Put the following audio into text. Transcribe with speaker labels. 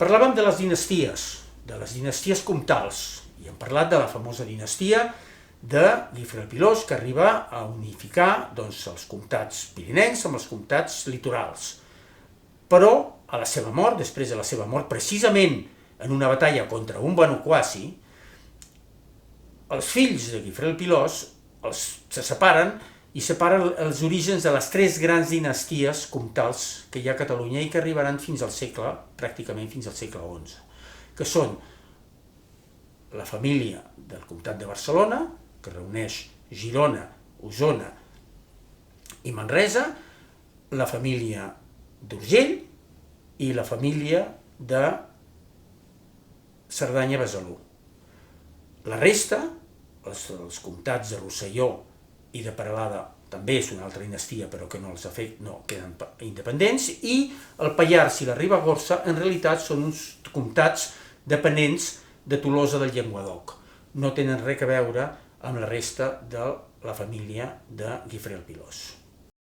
Speaker 1: Parlàvem de les dinasties comtals, i hem parlat de la famosa dinastia de Guifré el Pilós, que arriba a unificar els comtats pirinencs amb els comtats litorals. Però, a la seva mort, després de la seva mort, precisament en una batalla contra un Banu Qasi, els fills de Guifré el Pilós se separen i separen els orígens de les tres grans dinasties comtals que hi ha a Catalunya i que arribaran pràcticament fins al segle XI, que són la família del comtat de Barcelona, que reuneix Girona, Osona i Manresa, la família d'Urgell i la família de Cerdanya-Besalú. La resta, els comtats de Rosselló i de Peralada, també és una altra dinastia, però que no queden independents, i el Pallars i la Ribagorça en realitat són uns comtats dependents de Tolosa del Llenguadoc. No tenen res a veure amb la resta de la família de Guifré el Pilós.